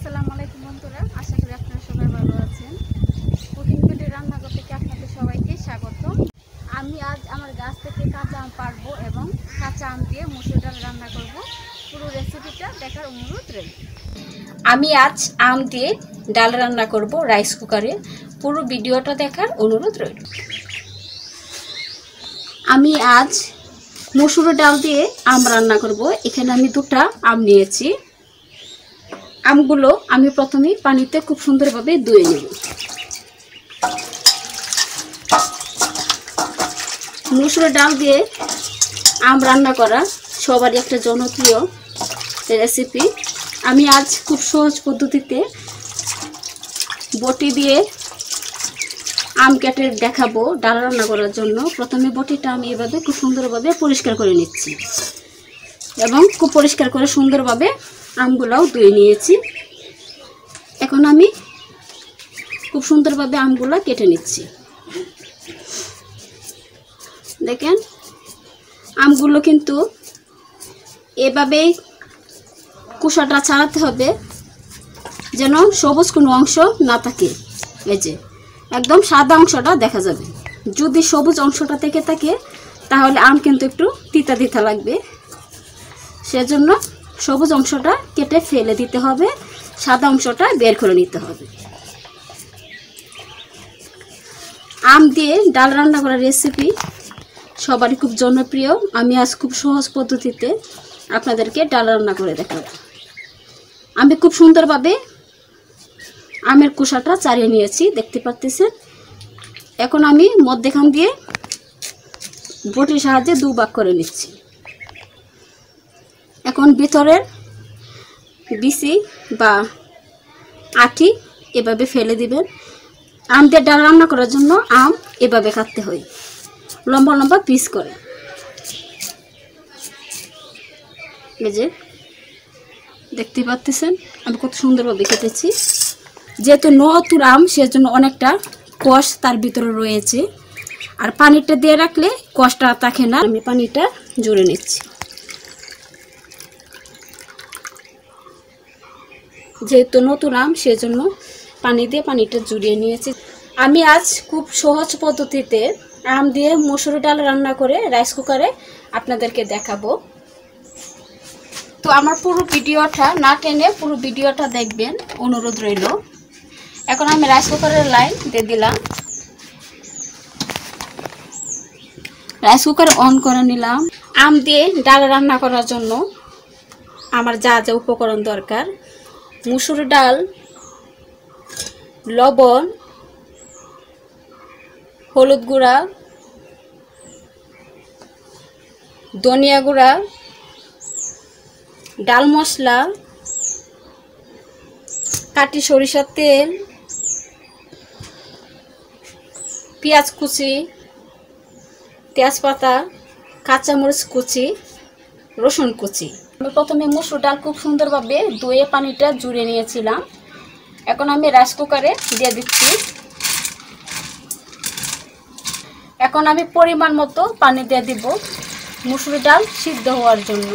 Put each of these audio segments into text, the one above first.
আসসালামু আলাইকুম বন্ধুরা, আশা করি আপনারা সবাই ভালো আছেন। কুকিং ভিডিও রান্নাঘর থেকে আপনাদের সবাইকে স্বাগত। আমি আজ আমার গাছ থেকে কাঁচা আম পাড়বো এবং কাঁচা আম দিয়ে মসুর ডাল রান্না করব। পুরো রেসিপিটা দেখার অনুরোধ রইল। আমি আজ আম দিয়ে ডাল রান্না করব রাইস কুকারে। পুরো ভিডিওটা দেখার অনুরোধ রইল। আমি আজ মসুর ডাল দিয়ে আম রান্না করব। এখানে আমি দুটো আম নিয়েছি। আমগুলো আমি প্রথমে পানিতে খুব সুন্দরভাবে ধুয়ে নেব। মসুর ডাল দিয়ে আম রান্না করা সবারই একটা জনপ্রিয় রেসিপি। আমি আজ খুব সহজ পদ্ধতিতে বটি দিয়ে আম কেটে দেখাবো ডাল রান্না করার জন্য। প্রথমে বটিটা আমি এভাবে খুব সুন্দরভাবে পরিষ্কার করে নিচ্ছি এবং খুব পরিষ্কার করে সুন্দরভাবে আমগুলোও ধুয়ে নিয়েছি। এখন আমি খুব সুন্দরভাবে আমগুলো কেটে নিচ্ছি। দেখেন, আমগুলো কিন্তু এভাবেই কুসাটা ছাড়াতে হবে যেন সবুজ কোনো অংশ না থাকে। এই যে একদম সাদা অংশটা দেখা যাবে। যদি সবুজ অংশটা থেকে থাকে তাহলে আম কিন্তু একটু তিতা তিতা লাগবে। সেজন্য সবুজ অংশটা কেটে ফেলে দিতে হবে, সাদা অংশটা বের করে নিতে হবে। আম দিয়ে ডাল রান্না করার রেসিপি সবারই খুব জনপ্রিয়। আমি আজ খুব সহজ পদ্ধতিতে আপনাদেরকে ডাল রান্না করে দেখাবো। আমি খুব সুন্দরভাবে আমের কুসাটা ছাড়িয়ে নিয়েছি, দেখতে পাচ্ছেন। এখন আমি মধ্যখান দিয়ে বটির সাহায্যে দুভাগ করে নিচ্ছি। এখন ভিতরের বিচি বা আটি এভাবে ফেলে দিবেন। আম দিয়ে ডাল রান্না করার জন্য আম এভাবে কাটতে হয়, লম্বা লম্বা পিস করে। এই যে দেখতে পাচ্ছেন আমি কত সুন্দরভাবে কেটেছি। যেহেতু নতুন আম সেজন্য অনেকটা কষ তার ভিতরে রয়েছে, আর পানিটা দিয়ে রাখলে কষটা থাকে না। আমি পানিটা জুড়ে নিচ্ছি। যেহেতু নতুন আম সেজন্য পানি দিয়ে পানিটা জুড়িয়ে নিয়েছি। আমি আজ খুব সহজ পদ্ধতিতে আম দিয়ে মসুর ডাল রান্না করে রাইস কুকারে আপনাদেরকে দেখাবো। তো আমার পুরো ভিডিওটা না টেনে পুরো ভিডিওটা দেখবেন, অনুরোধ রইল। এখন আমি রাইস কুকারের লাইন দিয়ে দিলাম, রাইস কুকার অন করে নিলাম। আম দিয়ে ডাল রান্না করার জন্য আমার যা যা উপকরণ দরকার: মসুর ডাল, লবণ, হলুদ গুঁড়া, ধনিয়া গুঁড়া, ডাল মশলা, কাটি সরিষার তেল, পেঁয়াজ কুচি, তেজপাতা, কাঁচামরিচ কুচি, রসুন কুচি। আমি প্রথমে মসুর ডাল খুব সুন্দরভাবে ধুয়ে পানিটা জুড়ে নিয়েছিলাম। এখন আমি রাইস কুকারে দিয়ে দিচ্ছি। এখন আমি পরিমাণ মতো পানি দিয়ে দিব মসুর ডাল সিদ্ধ হওয়ার জন্য।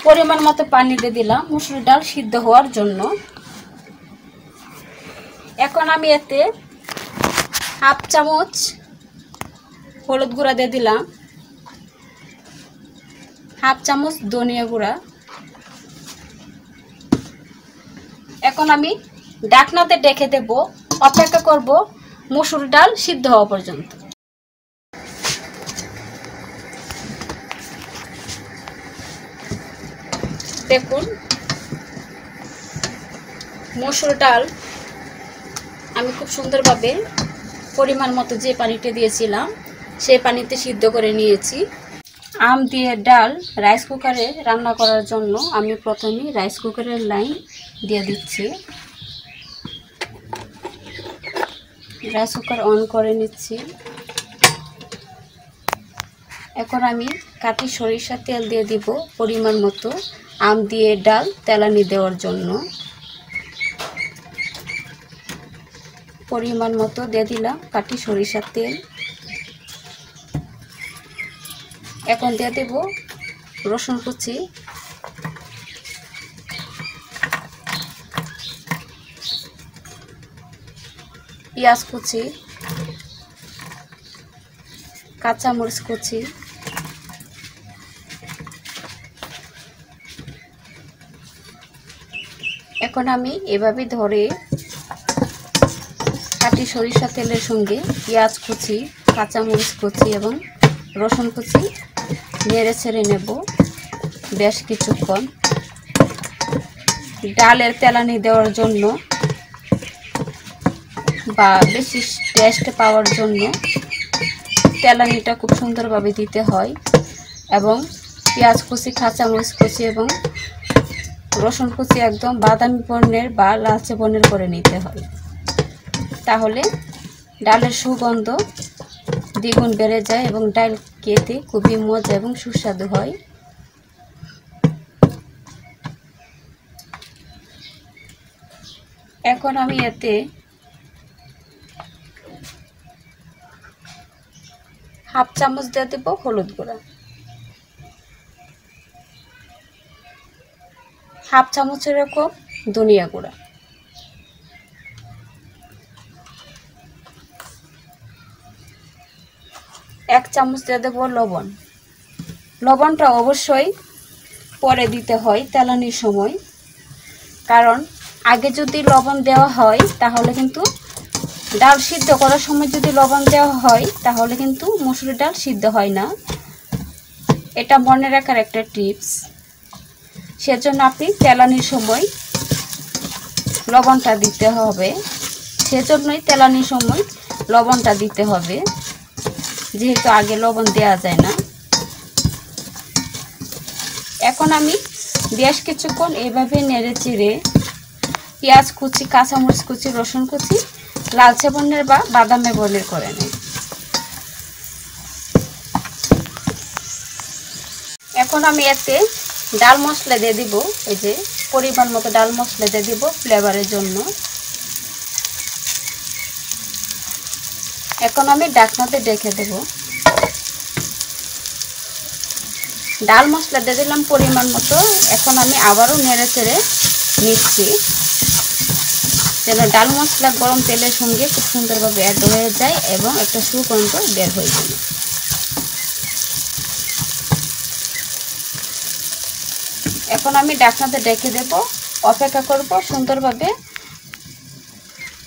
পরিমাণ মতো পানি দিয়ে দিলাম মসুর ডাল সিদ্ধ হওয়ার জন্য। এখন আমি এতে হাফ চামচ হলুদ গুঁড়া দিয়ে দিলাম, হাফ চামচ ধনিয়া গুঁড়া। এখন আমি ঢাকনাতে ঢেকে দেব, অপেক্ষা করব মসুর ডাল সিদ্ধ হওয়া পর্যন্ত। দেখুন, মসুর ডাল আমি খুব সুন্দরভাবে পরিমাণ মতো যে পানিতে দিয়েছিলাম সেই পানিতে সিদ্ধ করে নিয়েছি। আম দিয়ে ডাল রাইস কুকারে রান্না করার জন্য আমি প্রথমে রাইস কুকারের লাইন দিয়ে দিচ্ছি। রাইস কুকার অন করে নিচ্ছি। এখন আমি কাটি সরিষার তেল দিয়ে দিব পরিমাণ মতো আম দিয়ে ডাল তেলানি দেওয়ার জন্য। পরিমাণ মতো দিয়ে দিলাম কাটি সরিষার তেল। এখন দিয়ে দেব রসুন কুচি, পেঁয়াজ কুচি, কাঁচামরিচ কুচি, এখন আমি এভাবে ধরে খাঁটি সরিষা তেলের সঙ্গে পেঁয়াজ কুচি, কাঁচামরিচ কুচি এবং রসুন কুচি নেড়ে ছেড়ে নেব বেশ কিছুক্ষণ। ডালের তেলানি দেওয়ার জন্য বা বেশি টেস্ট পাওয়ার জন্য তেলানিটা খুব সুন্দরভাবে দিতে হয় এবং পেঁয়াজ কুচি, কাঁচামরিচ কুচি এবং রসুন কুচি একদম বাদামি বর্ণের বা লালচে বর্ণের করে নিতে হয়, তাহলে ডালের সুগন্ধ দ্বিগুণ বেড়ে যায় এবং ডাল খেতে খুবই মজা এবং সুস্বাদু হয়। এখন আমি এতে হাফ চামচ দিয়ে দেব হলুদ গুঁড়া, হাফ চামচের এরকম ধনিয়া গুঁড়া, এক চামচ দিয়ে দেব লবণ। লবণটা অবশ্যই পরে দিতে হয় তেলানির সময়, কারণ আগে যদি লবণ দেওয়া হয় তাহলে কিন্তু ডাল সিদ্ধ করার সময় যদি লবণ দেওয়া হয় তাহলে কিন্তু মসুর ডাল সিদ্ধ হয় না। এটা মনে রাখার একটা টিপস। সেজন্য আপনি তেলানির সময় লবণটা দিতে হবে, সেজন্যই তেলানির সময় লবণটা দিতে হবে, যেহেতু আগে লবণ দেওয়া যায় না। এখন আমি বেশ কিছুক্ষণ এভাবে নেড়ে চেড়ে পেঁয়াজ কুচি, কাঁচামরিচ কুচি, রসুন কুচি লালচে বর্ণের বা বাদামি বর্ণের করে নেই। এখন আমি এতে ডাল মশলা দিয়ে দিব, এই যে পরিমাণ মতো ডাল মশলা দিয়ে দিব ফ্লেভারের জন্য। এখন আমি ঢাকনাতে ঢেকে দেব। ডাল মশলা দিয়ে দিলাম পরিমাণ মতো। এখন আমি আবারও নেড়ে চেড়ে নিচ্ছি যেন ডাল মশলা গরম তেলের সঙ্গে খুব সুন্দরভাবে অ্যাড হয়ে যায় এবং একটা সুগন্ধ বের হয়ে যায়। এখন আমি ঢাকনাতে ঢেকে দেব, অপেক্ষা করব সুন্দরভাবে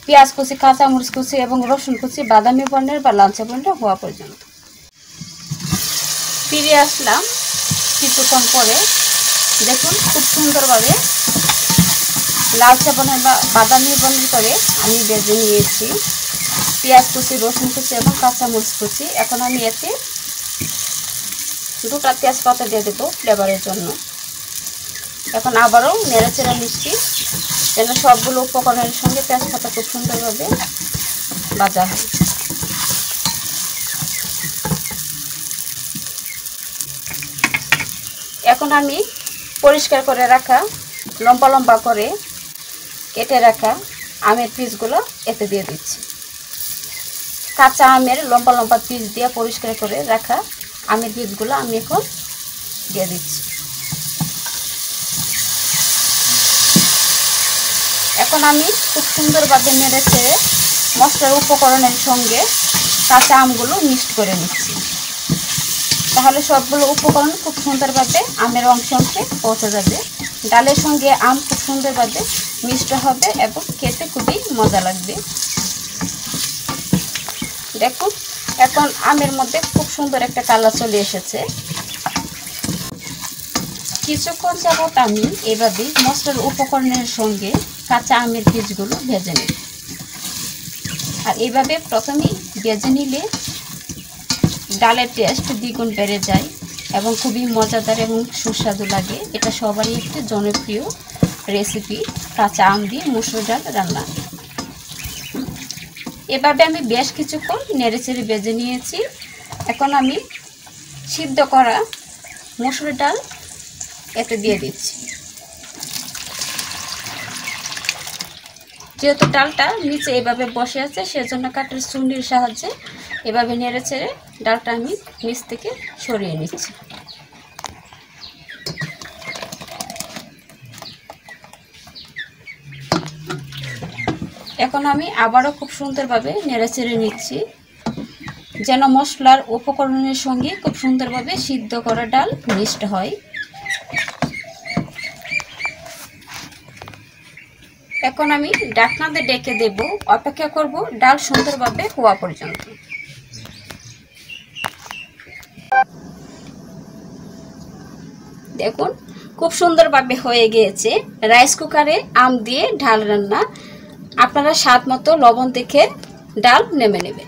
পেঁয়াজ কুচি, কাঁচামরিচ কুচি এবং রসুন কুচি বাদামি বর্ণের বা লালচে বর্ণের হওয়া পর্যন্ত। ফিরে আসলাম কিছুক্ষণ পরে, দেখুন খুব সুন্দরভাবে লালচে বর্ণের বা বাদামি বর্ণের করে আমি ভেজে নিয়েছি পেঁয়াজ কুচি, রসুন কুচি এবং কাঁচামরিচ কুচি। এখন আমি এতে দুটো তেজপাতা দিয়ে দেবো ফ্লেভারের জন্য। এখন আবারও নেড়ে চেড়ে নিচ্ছি যেন সবগুলো উপকরণের সঙ্গে তেজপাতা খুব সুন্দরভাবে ভাজা হয়। এখন আমি পরিষ্কার করে রাখা লম্বা লম্বা করে কেটে রাখা আমের পিসগুলো এতে দিয়ে দিচ্ছি। কাঁচা আমের লম্বা লম্বা পিস দিয়ে পরিষ্কার করে রাখা আমের পিসগুলো আমি এখন দিয়ে দিচ্ছি। এখন আমি খুব সুন্দরভাবে নেড়ে ছেড়ে মশলার উপকরণের সঙ্গে কাঁচা আমগুলো মিক্সড করে নিচ্ছি, তাহলে সবগুলো উপকরণ খুব সুন্দরভাবে আমের অংশে অংশে পৌঁছে যাবে। ডালের সঙ্গে আম খুব সুন্দরভাবে মিক্সড হবে এবং খেতে খুবই মজা লাগবে। দেখুন এখন আমের মধ্যে খুব সুন্দর একটা কালার চলে এসেছে। কিছুক্ষণ যাবত আমি এভাবে মশলার উপকরণের সঙ্গে কাঁচা আমের পিসগুলো ভেজে নিই। আর এইভাবে প্রথমেই ভেজে নিলে ডালের টেস্ট দ্বিগুণ বেড়ে যায় এবং খুবই মজাদার এবং সুস্বাদু লাগে। এটা সবারই একটি জনপ্রিয় রেসিপি, কাঁচা আম দিয়ে মসুর ডাল রান্না। এভাবে আমি বেশ কিছুক্ষণ নেড়ে চেড়ে ভেজে নিয়েছি। এখন আমি সিদ্ধ করা মসুর ডাল এতে দিয়ে দিচ্ছি। যেহেতু ডালটা নিচে এভাবে বসে আছে সেজন্য কাঠের ছুরির সাহায্যে এভাবে নেড়ে চেড়ে ডালটা আমি নিচ থেকে সরিয়ে নিচ্ছি। এখন আমি আবারও খুব সুন্দরভাবে নেড়েচেড়ে নিচ্ছি, যেন মশলার উপকরণের সঙ্গে খুব সুন্দরভাবে সিদ্ধ করা ডাল মিক্সড হয়। এখন আমি ঢাকনা দিয়ে ঢেকে দেব, অপেক্ষা করব ডাল সুন্দরভাবে হওয়া পর্যন্ত। দেখুন খুব সুন্দরভাবে হয়ে গিয়েছে রাইস কুকারে আম দিয়ে ডাল রান্না। আপনারা স্বাদ মতো লবণ দেখে ডাল নেমে নেবেন।